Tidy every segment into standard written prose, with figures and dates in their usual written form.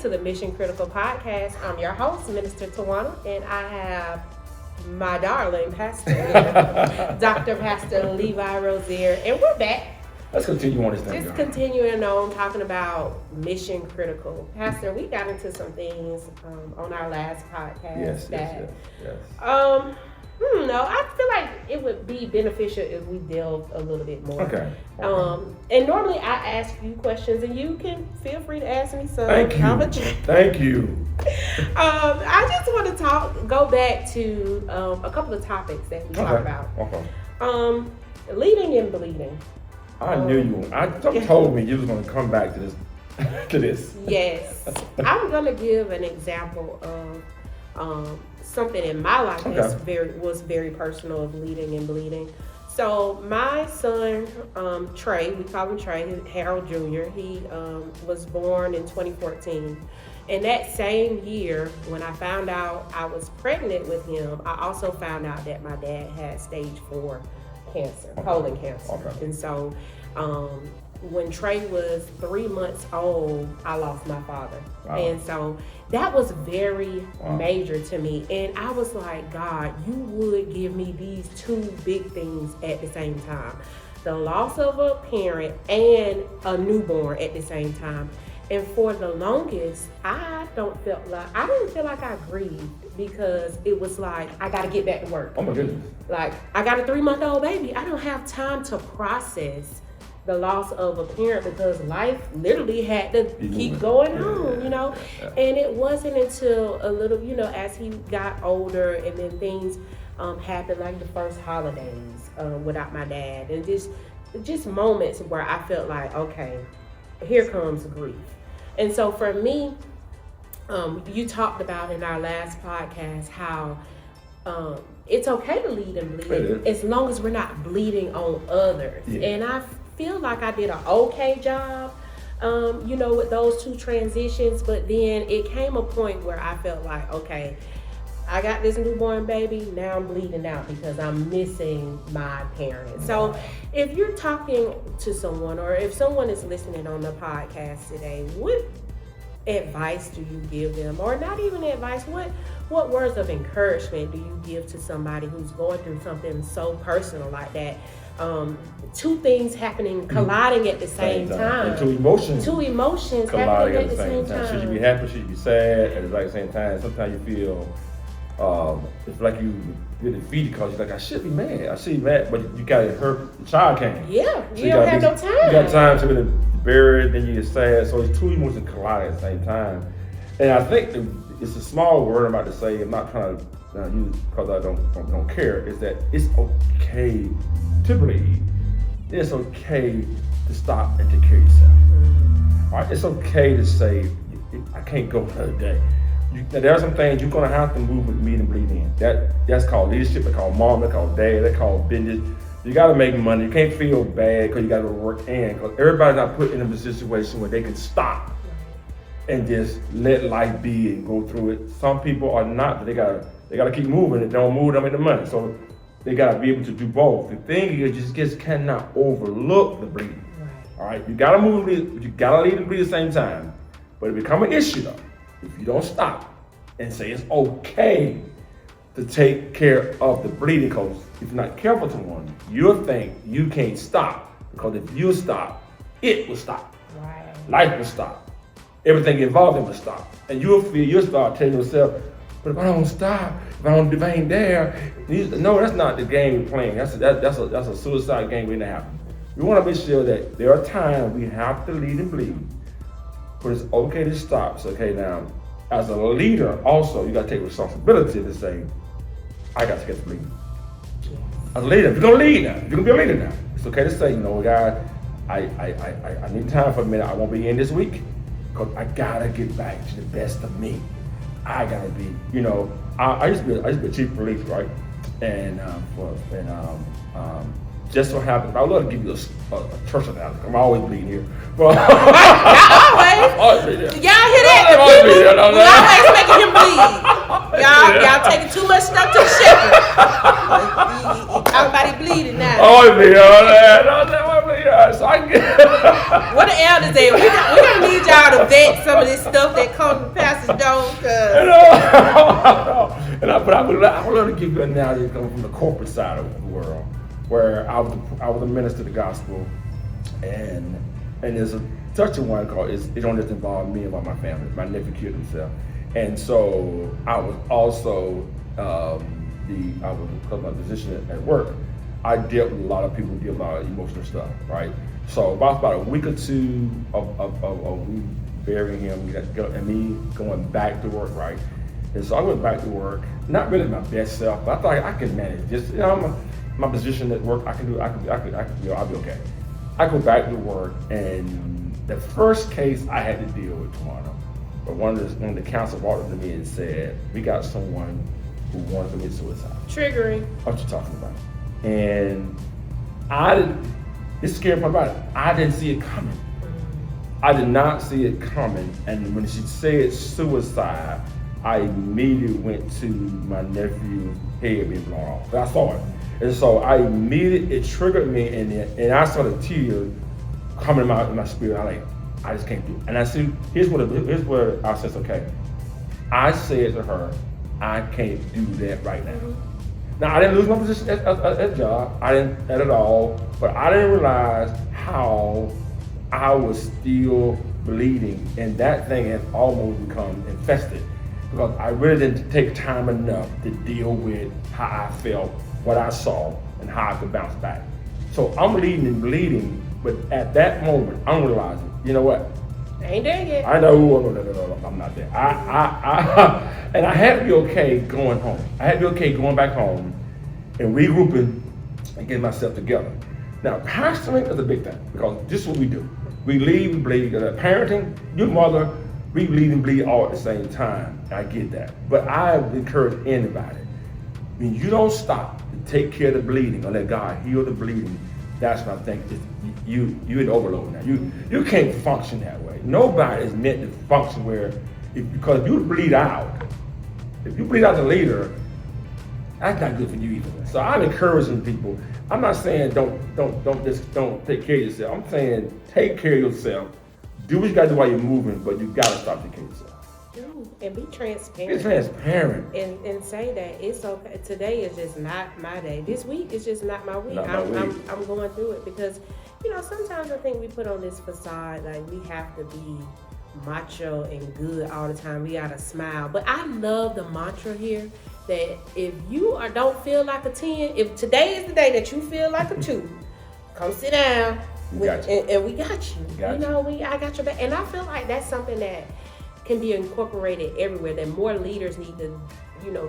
to the Mission Critical Podcast. I'm your host, Minister Tawana, and I have my darling pastor, Dr. Pastor Levi Rozier, and we're back. Let's continue on this thing. Just continuing on talking about Mission Critical. Pastor, we got into some things on our last podcast. Yes. No, I feel like it would be beneficial if we delve a little bit more. Okay. And normally I ask you questions, and you can feel free to ask me some. Thank you. Thank you. I just want to go back to a couple of topics that we talked about. Okay. Leading and bleeding. I knew you. Something told me you was going to come back to this. Yes, I'm going to give an example of something in my life that was very personal of leading and bleeding. So my son, Trey, we call him Trey, Harold Jr., he was born in 2014. And that same year, when I found out I was pregnant with him, I also found out that my dad had stage 4 cancer, colon cancer. Okay. And so when Trey was 3 months old, I lost my father. Wow. And so that was very major to me. And I was like, God, you would give me these two big things at the same time. The loss of a parent and a newborn at the same time. And for the longest, I didn't feel like I grieved, because it was like, I got to get back to work. Oh my goodness. Like, I got a 3-month-old baby. I don't have time to process the loss of a parent, because life literally had to keep going on, Yeah. And it wasn't until a little, as he got older, and then things happened, like the first holidays without my dad, and just moments where I felt like, okay, here comes grief. And so for me, you talked about in our last podcast how it's okay to lead and bleed as long as we're not bleeding on others. Yeah. And I feel like I did an okay job, with those two transitions. But then it came a point where I felt like, okay, I got this newborn baby, now I'm bleeding out because I'm missing my parents. So if you're talking to someone, or if someone is listening on the podcast today, what advice do you give them? Or not even advice, what words of encouragement do you give to somebody who's going through something so personal like that? Two things happening, colliding at the same time. And two emotions colliding at the same time. Should you be happy? Should you be sad? At the same time, sometimes you feel it's like you're defeated, because you're like, I should be mad. But you got to hurt. The child came. Yeah, so you don't have no time. You got time to really bury it, then you get sad. So it's two emotions colliding at the same time. And I think it's a small word I'm about to say. I'm not trying to use because I don't care. Is that it's okay to bleed. It's okay to stop and take care of yourself. All right, it's okay to say, I can't go another day. There are some things you're gonna have to move with me and bleed in. That's called leadership. That's called mom. That's called dad. That's called business. You gotta make money. You can't feel bad because you gotta work in. Because everybody's not put in a situation where they can stop and just let life be and go through it. Some people are not. They gotta keep moving. If they don't move, they don't make the money. So they gotta be able to do both. The thing is, you just cannot overlook the bleeding. All right, you gotta move, you gotta lead and bleed at the same time. But it become an issue though if you don't stop and say it's okay to take care of the bleeding. Because if you're not careful to one, you'll think you can't stop, because if you stop, it will stop. Right. Life will stop. Everything involved in will stop, and you'll start telling yourself, but if I don't stop, if I ain't there, no, that's not the game we're playing. That's a suicide game waiting to happen. We want to make sure that there are times we have to lead and bleed, but it's okay to stop. It's okay now. As a leader, also, you got to take responsibility to say, I got to get the bleeding. As a leader, if you're going to lead now, if you're going to be a leader now, it's okay to say, God, I need time for a minute. I won't be in this week because I got to get back to the best of me. I got to be, I used to be a chief of police, right? And just so happens, I would love to give you a church analogy. I'm always bleeding here. But always bleeding. Y'all hear that? We always making him bleed. Y'all taking too much stuff to the shepherd. Everybody bleeding now. Always bleeding. God, so I get. What the elders at? We gonna need y'all to vet some of this stuff that comes from Pastor Joe. But I would love to give you an analogy coming from the corporate side of the world, where I was a minister of the gospel, and there's a touching one called it don't just involve me and my family. My nephew killed himself, and so I was also because of my position at work, I dealt with a lot of people deal with a lot of emotional stuff, right? So about a week or two of we burying him and me going back to work, right? And so I went back to work, not really my best self, but I thought I can manage this. You know, my position at work, I'll be okay. I go back to work, and the first case I had to deal with, Tawana, but one of the counsel walked up to me and said, "We got someone who wanted to commit suicide." Triggering. What you talking about? And it's scary part about it. I didn't see it coming. I did not see it coming. And when she said suicide, I immediately went to my nephew's head being blown off. I saw it. And so it triggered me, and I saw the tears coming out in my spirit. I just can't do it. And I see, here's where I said, okay. I said to her, I can't do that right now. Now, I didn't lose my position at job. I didn't at all. But I didn't realize how I was still bleeding, and that thing had almost become infested because I really didn't take time enough to deal with how I felt, what I saw, and how I could bounce back. So I'm bleeding, but at that moment, I'm realizing, you know what? I ain't there yet. I know, no, I'm not there. And I had to be okay going home. I had to be okay going back home and regrouping and getting myself together. Now, pastoring is a big thing because this is what we do. We lead, we bleed. Parenting, your mother, we lead and bleed all at the same time. I get that. But I encourage anybody, when you don't stop to take care of the bleeding or let God heal the bleeding, that's what I think you in overload now. You can't function that way. Nobody is meant to function because if you bleed out, the leader, that's not good for you either. So I'm encouraging people. I'm not saying don't take care of yourself. I'm saying take care of yourself. Do what you gotta do while you're moving, but you gotta stop taking care of yourself. And be transparent. Be transparent. And say that it's okay. Today is just not my day. This week is just not my week. I'm going through it because, sometimes I think we put on this facade like we have to be macho and good all the time. We gotta smile. But I love the mantra here that if you don't feel like a 10, if today is the day that you feel like a 2, come sit down and we got you. I got your back. And I feel like that's something that can be incorporated everywhere, that more leaders need to,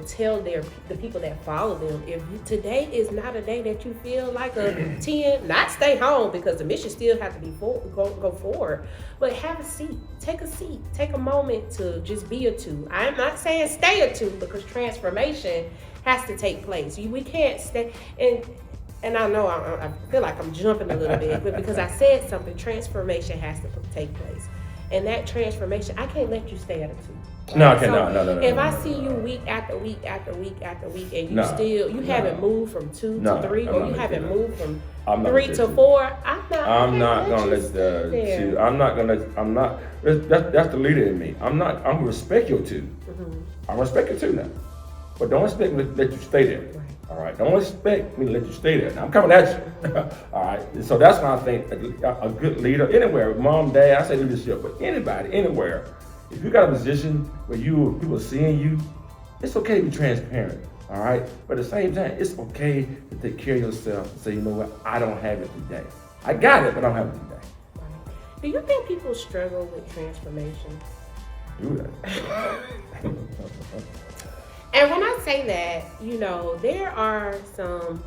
tell the people that follow them, if today is not a day that you feel like a 10, not stay home because the mission still has to be go forward, but have a seat, take a moment to just be a 2. I'm not saying stay a 2 because transformation has to take place. We can't stay, and I know I feel like I'm jumping a little bit, but because I said something, transformation has to take place. And that transformation, I can't let you stay at a 2. No, okay, no. If I see you week after week after week after week, and you haven't moved from 2 to 3, or you haven't moved from 3 to 4, I'm not gonna let the 2. That's the leader in me. I'm gonna respect your 2. I respect your 2 now, but don't expect me to let you stay there. Right. All right, don't expect me to let you stay there. Now, I'm coming at you. All right, so that's why I think a good leader anywhere, mom, dad, I say leadership, but anybody, anywhere, if you got a position where people are seeing you, it's okay to be transparent. All right, but at the same time, it's okay to take care of yourself and say, you know what, I don't have it today. I got it, but I don't have it today. Right. Do you think people struggle with transformation? Do that. And when I say that, there are some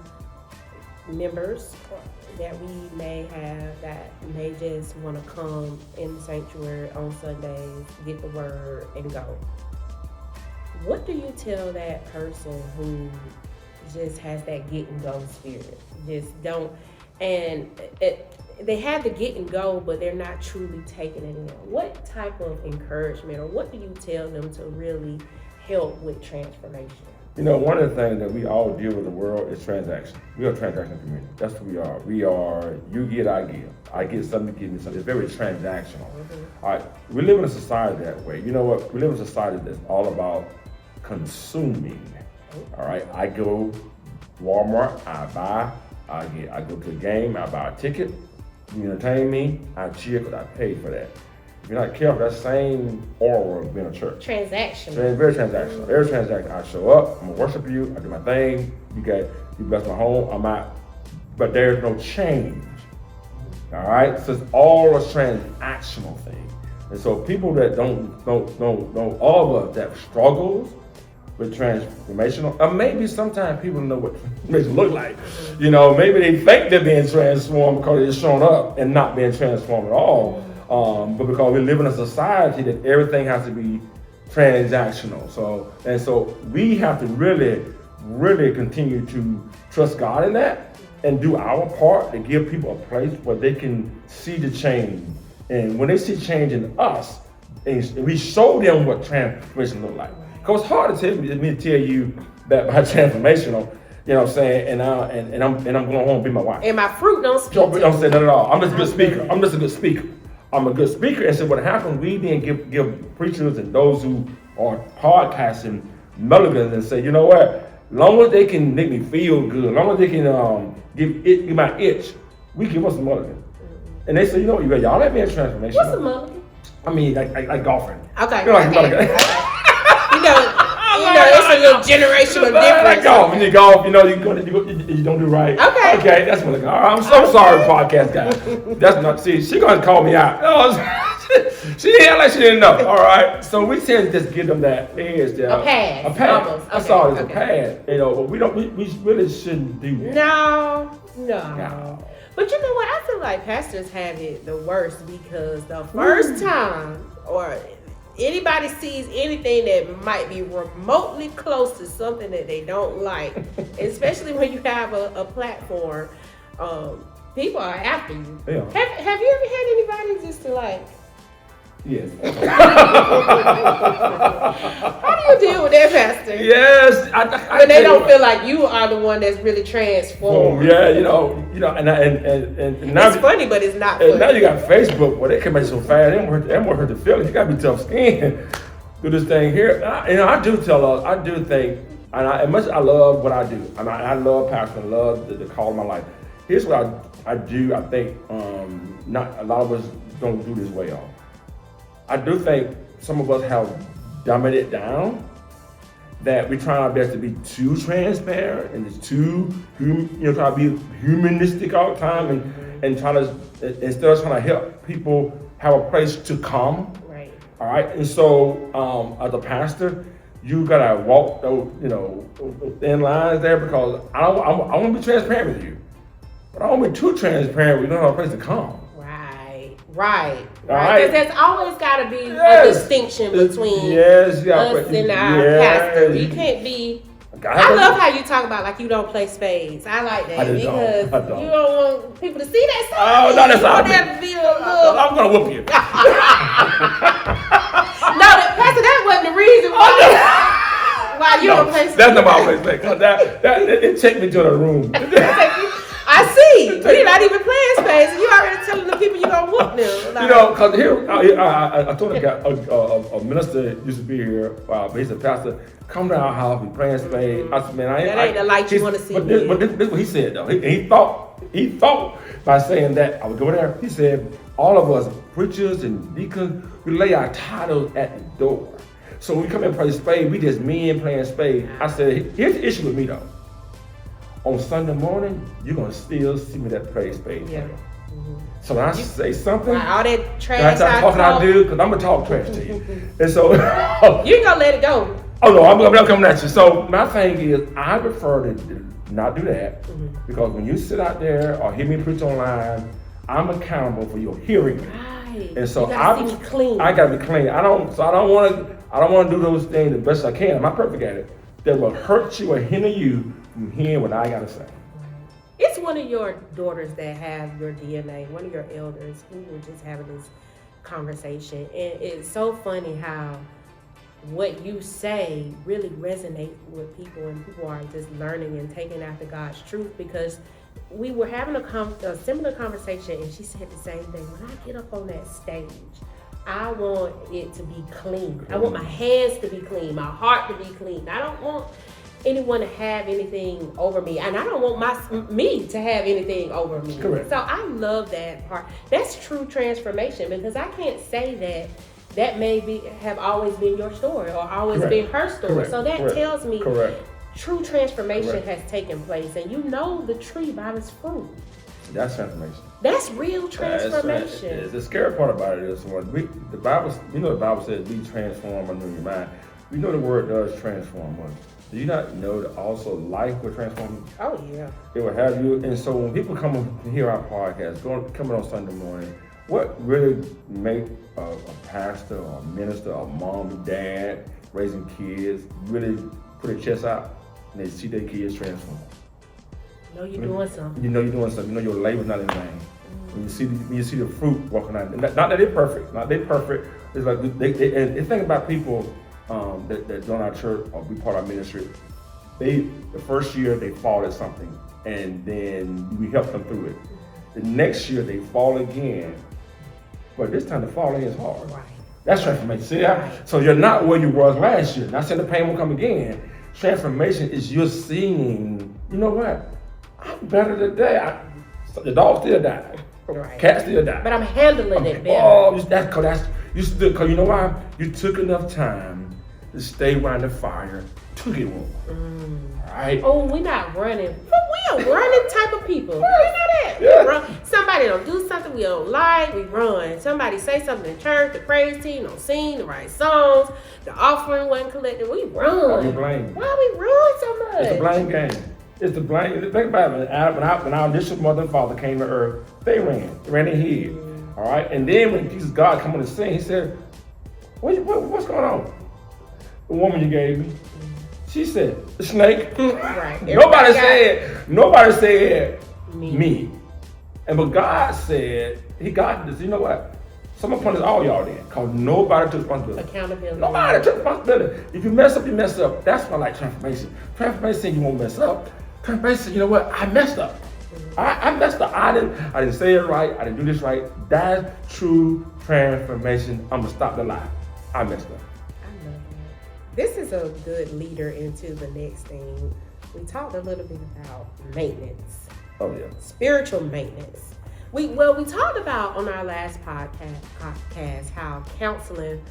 members that we may have that may just want to come in the sanctuary on Sundays, get the word, and go. What do you tell that person who just has that get and go spirit? Just don't, and they have the get and go, but they're not truly taking it in. What type of encouragement, or what do you tell them to really help with transformation? You know, one of the things that we all deal with the world is transaction. We are a transaction community. That's who we are. We are, you get, I give. I get something, you give me something. It's very transactional. All right, we live in a society that way. You know what? We live in a society that's all about consuming. All right, I go Walmart, I buy, I go to a game, I buy a ticket. You entertain me, I cheer because I paid for that. If you're not careful, that same aura of being a church. Transaction. Very transactional. Very transactional. I show up, I'm gonna worship you, I do my thing, you bless my home, I'm out. But there's no change. All right? So it's all a transactional thing. And so people that don't all of us that struggles with transformational, or maybe sometimes people know what transformation look like. You know, maybe they think they're being transformed because they're showing up and not being transformed at all. But because we live in a society that everything has to be transactional. So we have to really continue to trust God in that and do our part to give people a place where they can see the change. And when they see change in us, and we show them what transformation look like. Because it's hard to tell you that by transformational, you know what I'm saying, and I'm going home and be my wife. And my fruit don't speak. Don't say that at all. I'm just a good speaker. I'm a good speaker. And so what happens, we then give preachers and those who are podcasting mulligans and say, you know what, as long as they can make me feel good, as long as they can give my itch, we give us a mulligan. And they say, you know what, y'all let me in transformation. What's a mulligan? I mean, like golfing. Okay. You know, like okay. You know, it's a little generational difference. Like golf, you golf, you know, you don't do right. Okay, that's what. I'm so sorry, podcast guy. That's not. See, she gonna call me out. She didn't like she didn't know. All right, so we said just give them that edge. A pass. A pass. Almost. That's all. It's a pass. You know, but we really shouldn't do that. No. But you know what? I feel like pastors have it the worst because the first time or anybody sees anything that might be remotely close to something that they don't like, especially when you have a platform, people are after you. Yeah. Have you ever had anybody just to like? Yes. How do you deal with that, Pastor? Yes. When they don't feel like you are the one that's really transformed. Yeah, you know, and now it's funny, but it's not funny. And now you got Facebook where they come at you so fast, they won't hurt the feelings. You gotta be tough skinned do this thing here. I do think, and as much as I love what I do, and I love pastor, I love the call of my life. Here's what I do. I think not a lot of us don't do this well. I do think some of us have dumbed it down, that we try our best to be too transparent and it's too, try to be humanistic all the time and try to, instead of trying to help people have a place to come. Right. All right. And so, as a pastor, you gotta walk those, thin lines there because I want to be transparent with you, but I don't want to be too transparent. We don't have a place to come. Right. Because there's always got to be a distinction between us and our pastor. You can't be. I love how you talk about like you don't play spades. I like that because you don't want people to see that side. Oh, no, that's not me. I'm gonna whoop you. No, Pastor, that wasn't the reason why you don't play spades. That's not my always play. It take me to the room. I see. You're not even playing spades, and you already telling the people you're gonna whoop them. Like, because here, I told a minister used to be here, but he's a pastor. Come to our house, we playing spades. I said, man, that ain't the light you want to see. But this is what he said though. He thought by saying that I would go there. He said, all of us preachers and deacons, we lay our titles at the door. So when we come and play spades, we just men playing spades. I said, here's the issue with me though. On Sunday morning, you're gonna still see me that play spades. Yeah. Mm-hmm. So when I say something, all that trash I do, because I'm gonna talk trash to you. And so you ain't gonna let it go. Oh no, I'm not coming at you. So my thing is, I prefer to not do that because when you sit out there or hear me preach online, I'm accountable for your hearing. Right. And so I gotta be clean. I gotta be clean. I don't want to do those things the best I can. I'm not perfect at it. That will hurt you or hinder you from hearing what I gotta say. It's one of your daughters that have your DNA, one of your elders. We were just having this conversation, and it's so funny how what you say really resonates with people, and people are just learning and taking after God's truth. Because we were having a similar conversation, and she said the same thing. When I get up on that stage, I want it to be clean. I want my hands to be clean, my heart to be clean. I don't want anyone to have anything over me, and I don't want me to have anything over me. Correct. So I love that part. That's true transformation, because I can't say that may have always been your story or always been her story. Correct. So that tells me true transformation Correct. has taken place, and you know the tree by its fruit. That's transformation. That's real transformation. The scary part about it is the Bible says be transformed by your mind. We know the word does transform us. Do you not know that also life will transform you? Oh yeah. It will have you. And so when people come and hear our podcast, coming on Sunday morning, what really make a pastor or a minister or mom, dad, raising kids, really put their chest out and they see their kids transform? You know you're doing something. You know you're doing something. You know your labor's not in vain. When you see the fruit walking out, not that they're perfect, It's like and the thing about people that join our church or be part of our ministry, the first year they fall at something, and then we help them through it. The next year they fall again, but this time the falling is hard. Right. That's transformation. See, so you're not where you was last year. Not saying the pain will come again. Transformation is you're seeing, you know what? I'm better today. The dog still died. Right. Cat still died. But I'm handling it better. Oh, cause you know why? You took enough time to stay around the fire to get warm. Right? Oh, we're not running. We are running type of people. You know that? Yeah. We run. Somebody don't do something we don't like, we run. Somebody say something in church, the praise team don't sing the right songs, the offering wasn't collected, we run. You blame. Why we run so much? It's the blame game. It's the blame. Think about it. When our initial mother and father came to earth, they ran and hid. All right? And then when Jesus, God, come on the scene, he said, what's going on? The woman you gave me. She said, the snake. Right. Nobody said me. And but God said, he got this. You know what? Someone punished all y'all then, because nobody took responsibility. Accountability. Nobody took responsibility. If you mess up, you mess up. That's why I like transformation. Transformation, you won't mess up. Transformation, you know what? I messed up. I messed up. I didn't say it right. I didn't do this right. That's true transformation. I'm gonna stop the lie. I messed up. I love that. This is a good leader into the next thing. We talked a little bit about maintenance. Oh yeah. Spiritual maintenance. We talked about on our last podcast how counseling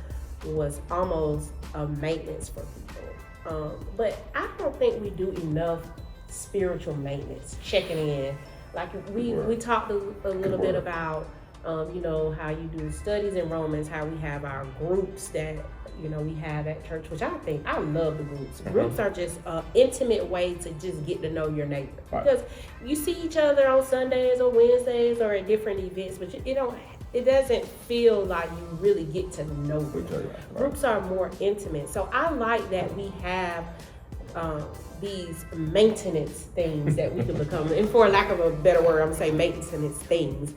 was almost a maintenance for people. But I don't think we do enough spiritual maintenance, checking in. Like we talked a little bit about how you do studies in Romans, how we have our groups that we have at church, which I love the groups. Groups are just an intimate way to just get to know your neighbor. Right. Because you see each other on Sundays or Wednesdays or at different events, but it doesn't feel like you really get to know them. Right. Groups are more intimate. So I like that we have these maintenance things that we can become, and for lack of a better word, I'm gonna say maintenance things.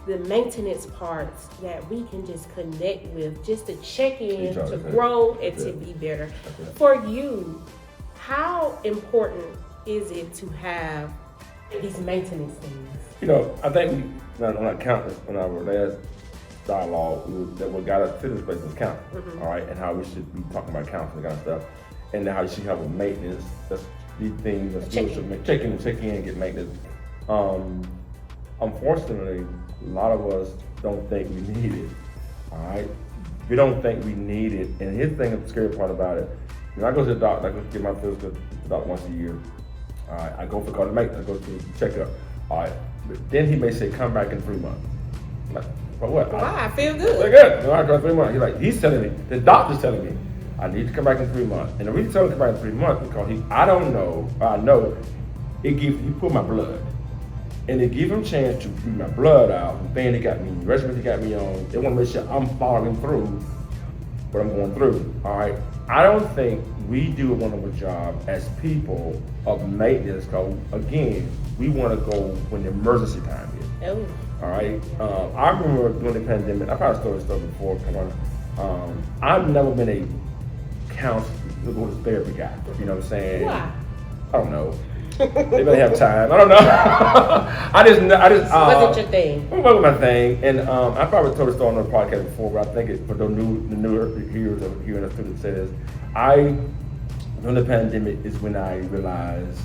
The maintenance parts that we can just connect with, just to check in, to grow, and to be better. For you, how important is it to have these maintenance things? I think on our last dialogue, that what got us to this place was counseling, all right, and how we should be talking about counseling kind of stuff, and how you should have a maintenance. That's these things, check in, get maintenance. Unfortunately, a lot of us don't think we need it, all right? We don't think we need it, and here's the scary part about it. When I go to the doctor, I go get my physical doctor once a year. All right, I go for cardiac maintenance, I go to checkup. All right, but then he may say, come back in 3 months. I'm like, for what? Why? I feel good. Feel good. No, I go in 3 months. He's telling me, the doctor's telling me, I need to come back in 3 months. And the reason he's telling me to come back in 3 months because I know, he pulled my blood. And they give him a chance to read my blood out, the thing they got me, the regimen they got me on. They want to make sure I'm following through what I'm going through, all right? I don't think we do a wonderful job as people of maintenance, because again, we want to go when the emergency time is. Oh. All right? I remember during the pandemic, I've probably told this story before, I've never been a counsel, go to the therapy guy. You know what I'm saying? Why? I don't know. They may have time. I don't know. I just. Wasn't your thing? It wasn't my thing, and I probably told the story on the podcast before, but I think it's for the newer hearers of hearing us through. It says, during the pandemic is when I realized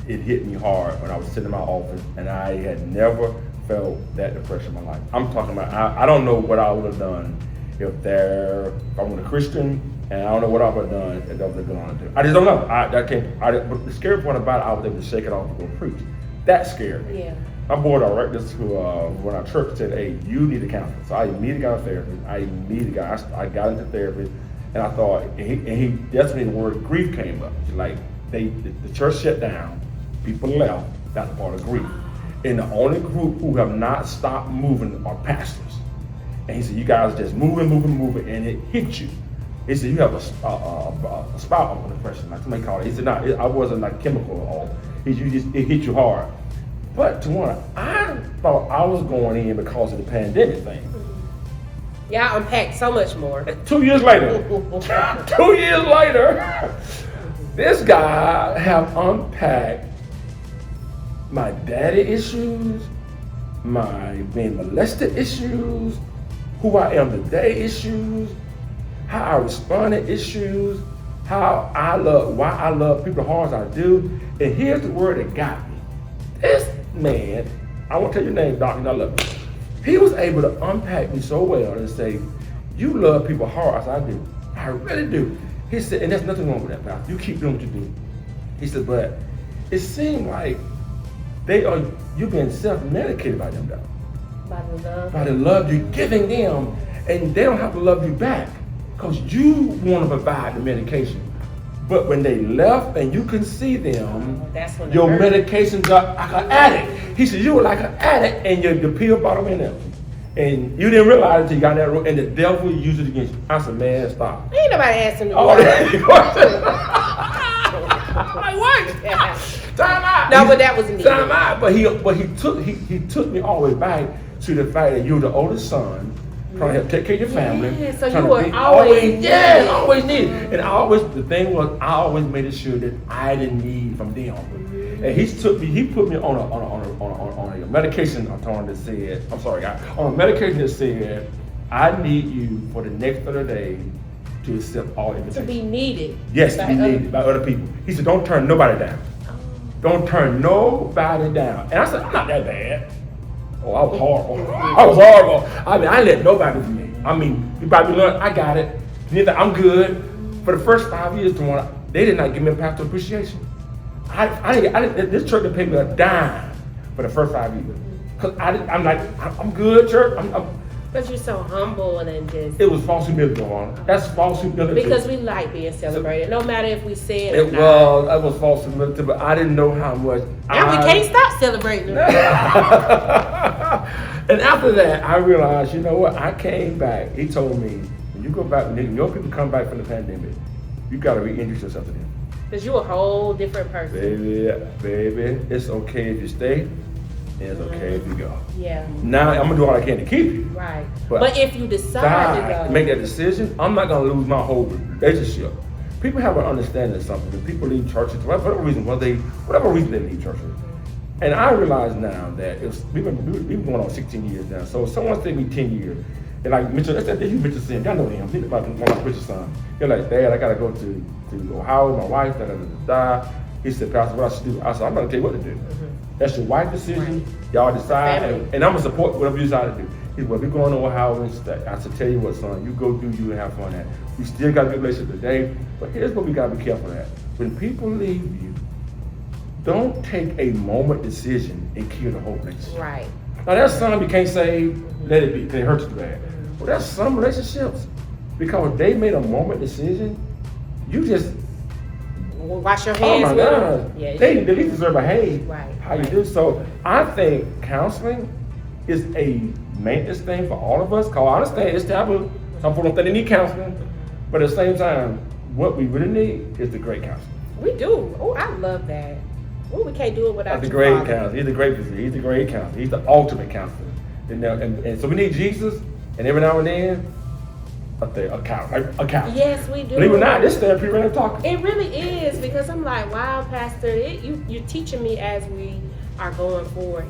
it hit me hard when I was sitting in my office, and I had never felt that depression in my life. I'm talking about. I don't know what I would have done if I was a Christian. And I don't know what I would have done if that was going on to do. I just don't know. But the scary part about it, I was able to shake it off and go preach. That scared me. Yeah. My board of directors who run our church said, "Hey, you need a counselor." So I immediately got a therapist. I got into therapy, and I thought, that's when the word grief came up. Like the church shut down, people left. That's part of grief. And the only group who have not stopped moving are pastors. And he said, "You guys just moving, and it hit you." He said, "You have a spout of depression," like somebody called it. He said, "No, I wasn't like chemical at all. It hit you hard." But I thought I was going in because of the pandemic thing. Y'all unpacked so much more. 2 years later, 2 years later, this guy have unpacked my daddy issues, my being molested issues, who I am today issues, how I respond to issues, why I love people as hard as I do. And here's the word that got me. This man, I won't tell your name, Doctor, I love you. He was able to unpack me so well and say, "You love people hard as I do. I really do." He said, "And there's nothing wrong with that, Pastor. You keep doing what you do." He said, "But it seemed like you're being self-medicated by them, though. By the love you're giving them, and they don't have to love you back. Because you want to provide the medication. But when they left and you can see them, your medications are like an addict." He said, "You were like an addict and the pill bottle in them. And you didn't realize until you got in that room, and the devil used it against you." I said, "Man, stop." Ain't nobody asking me. Oh, like what? Time out. No, but that was neat. Time out. But he took me all the way back to the fact that you're the oldest son. Trying to help take care of your family. Yeah, so you were always needed. And the thing was, I always made sure that I didn't need from them. Mm-hmm. And he put me on a medication on a medication that said, "I need you for the next 30 days to accept all invitations." To be needed. Yes, to be needed by other people. He said, "Don't turn nobody down. Don't turn nobody down." And I said, "I'm not that bad." Oh, I was horrible. I mean, I let nobody do me. I mean, you probably learned, I got it. I'm good. For the first 5 years, they did not give me a pastor appreciation. This church didn't pay me a dime for the first 5 years. Because I'm like, I'm good, church. Because you're so humble and just... It was false humility, Ron. That's false humility. Because we like being celebrated, no matter if we say it or not. That was false humility, but I didn't know how much. Now we can't stop celebrating. And after that, I realized, you know what? I came back. He told me, when you go back, when your people come back from the pandemic, you got to reintroduce yourself to them. Because you're a whole different person. Baby, it's okay if you stay. It's okay if you go. Yeah. Now I'm gonna do all I can to keep you. Right. But if you decide to go, make that decision, I'm not gonna lose my whole relationship. People have an understanding of something. When people leave churches, whatever reason they leave churches. And I realize now that we've been going on 16 years now. So if someone said me 10 years, and like Mitchell, let's say you Mitchell Sin, y'all know him. He's one of my Mitchell's son. You're like, "Dad, I gotta go to Ohio with my wife, da. He said, "Pastor, what I should do?" I said, "I'm not gonna tell you what to do. That's your wife's decision. Y'all decide, and I'm gonna support whatever you decide to do." He said, "Well, we're going to Ohio and stay." I said, "Tell you what, son, you go do you and have fun at. We still got a good relationship today, but here's what we gotta be careful at. When people leave you, don't take a moment decision and kill the whole relationship." Right. Now there's some you can't say, let it be, they hurt you too bad. But there's some relationships, because they made a moment decision, you just wash your hands. Oh my God. Yeah, they at least deserve a hey. Right. How you do? So I think counseling is a maintenance thing for all of us. Cause I understand it's taboo. Some people don't think they need counseling, but at the same time, what we really need is the great counselor. We do. Oh, I love that. Oh, we can't do it without the great counselor. He's the great physician. He's the great counselor. He's the ultimate counselor. And so we need Jesus, and every now and then, a couch. Yes, we do. Believe it or not, this therapy right here talking. It really is, because I'm like, wow, Pastor, you're teaching me as we are going forward,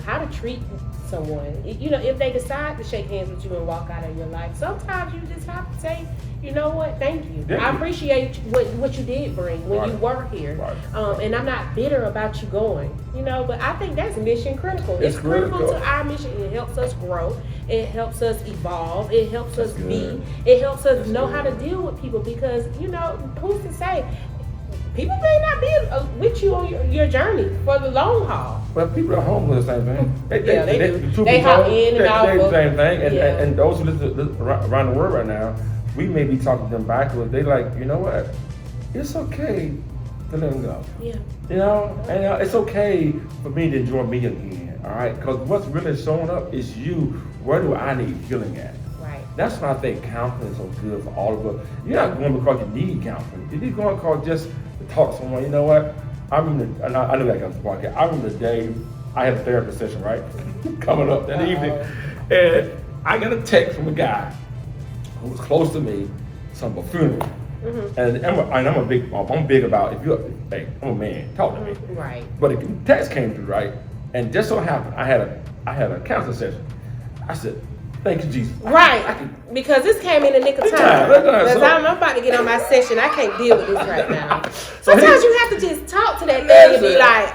how to treat someone. If they decide to shake hands with you and walk out of your life, sometimes you just have to say, you know what, thank you. I appreciate what you did bring when you were here. Right. And I'm not bitter about you going, but I think that's mission critical. It's critical to our mission. It helps us grow. It helps us evolve. It helps us be. It helps us know how to deal with people, because, who's to say? People may not be with you on your journey for the long haul. Well, people at home do the same thing. They do. They hop in and out. They do the same thing. And those who listen around the world right now, we may be talking to them backwards. They like, you know what? It's okay to let them go. Yeah. And it's okay for me to enjoy me again. All right? Because what's really showing up is you. Where do I need healing at? Right. That's why I think counseling is so good for all of us. You're not going because you need counseling. You're going because just to talk to someone. You know what? I remember, and I knew that comes to podcast. I remember the day I had a therapy session, right? Coming up that evening. And I got a text from a guy who was close to me, some funeral. Mm-hmm. And I'm big about, I'm a man, talk to me. Right. But the text came through, right? And just so happened, I had a counseling session. I said, thank you, Jesus. Right. Because this came in the nick of time. Because I'm about to get on my session. I can't deal with this right now. Sometimes you have to just talk to that thing and be like,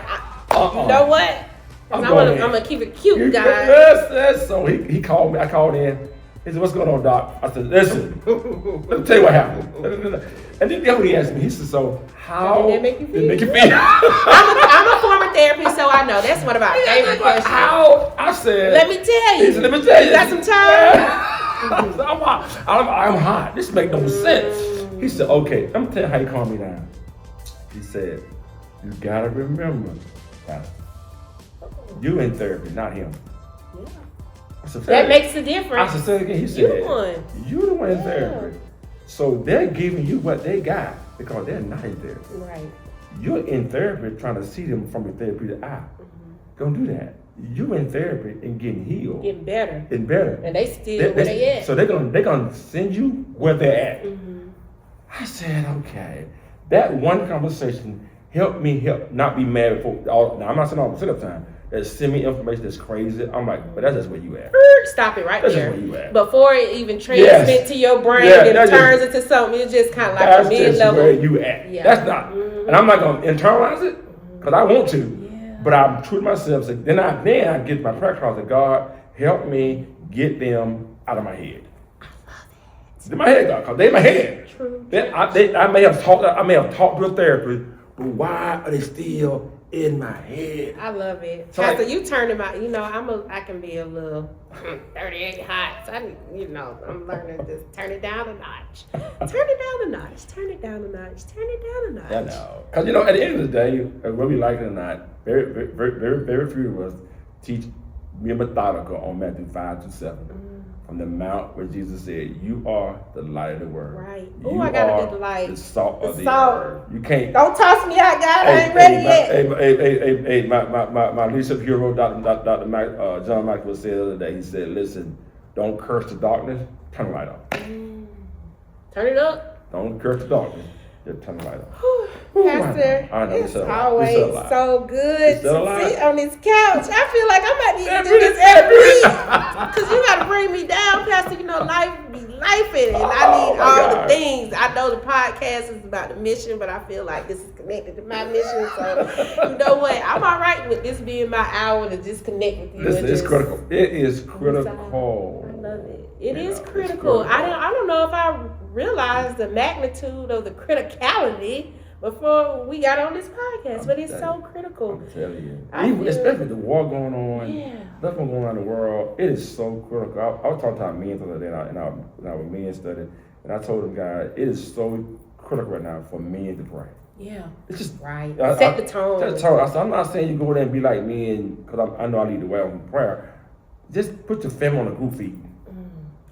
you know what? I'm going to keep it cute, guys. Yes. So he called me. I called in. He said, what's going on, Doc? I said, listen, let me tell you what happened. And then he asked me, he said, so how did it make you feel? I'm a former therapist, so I know. That's one of our favorite questions. How? I said, let me tell you. He said, let me tell you. You got some time? I'm hot. This makes no sense. He said, okay, let me tell you how he calmed me down. He said, you got to remember, Pastor, you in therapy, not him. Yeah. That makes a difference. I said, say it again. He said, you're the one in therapy. So they're giving you what they got because they're not in therapy. Right. You're in therapy trying to see them from a therapeutic eye. Mm-hmm. Don't do that. You're in therapy and getting healed. Getting better. And they still where they at. So they're gonna send you where they're at. Mm-hmm. I said, okay. That one conversation helped me not be mad before. Now I'm not saying all the time. That send me information that's crazy. I'm like, but that's just where you at. Stop it right that's there. Just where you at. Before it even transmits to your brain and turns into something, it's just kind of like a mid-level. That's where you at. Yeah. That's not. Mm-hmm. And I'm not going to internalize it because I want to. Yeah. But I'm true to myself. So then I get my prayer closet. God, help me get them out of my head. In my head, God, because they in my head. True. I may have talked to a therapist, but why are they still in my head? I love it. So Pastor, you turning my, I can be a little 38 hot. So I'm learning this. Turn it down a notch. Turn it down a notch. Turn it down a notch. Turn it down a notch. I know. Because, at the end of the day, whether we like it or not, very, very, very, very few of us teach, be methodical on Matthew 5-7. From the mount where Jesus said, you are the light of the world. Right. Oh, I gotta be the light. The salt of the earth. You can't. Don't toss me out, God. I ain't ready yet. Hey, my leadership hero, Dr. John Michael said the other day, he said, listen, don't curse the darkness, turn the light off. Turn it up. Don't curse the darkness. Turn the light off. Pastor, it's always so good to sit on this couch. I feel like I'm about to need to do this every week. Because you got to bring me down, Pastor. Life be lifing, and I need all the things. I know the podcast is about the mission, but I feel like this is connected to my mission. So, you know what? I'm all right with this being my hour to just connect with you. It's critical. It is critical. I love it. It is critical. I don't know if I realized the magnitude of the criticality before we got on this podcast, but it's so critical. I'm telling you, especially with the war going on, stuff going on in the world, it is so critical. I was talking to our men the other day in our men study, and I told them, guys, it is so critical right now for men to pray. Yeah, it's just right. Set the tone. Set the tone. I said, I'm not saying you go there and be like me, because I know I lead the way on prayer. Just put your family on the group feet.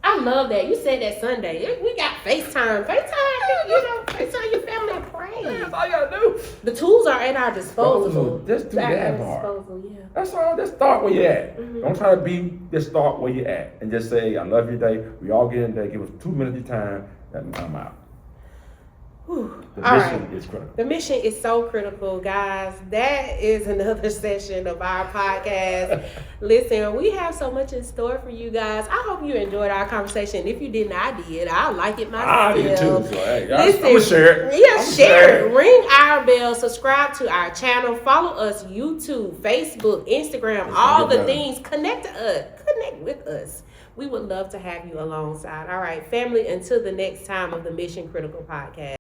I love that. You said that Sunday. We got FaceTime. FaceTime your family and pray. That's all you gotta do. The tools are at our disposal. Just do At that our part. disposal, yeah. That's all. Just start where you're at. Mhm. Don't try to be. Just start where you're at, and just say, "I love you today." We all get in there. Give us 2 minutes of your time, and I'm out. Whew. The All mission right. is critical. The mission is so critical, guys. That is another session of our podcast. Listen, we have so much in store for you guys. I hope you enjoyed our conversation. If you didn't, I did. I like it myself. I did too. So hey, Listen, I'm gonna share it. Yeah, I'ma share it. Ring our bell. Subscribe to our channel. Follow us YouTube, Facebook, Instagram, all the things. Connect to us. Connect with us. We would love to have you alongside. All right, family, until the next time of the Mission Critical Podcast.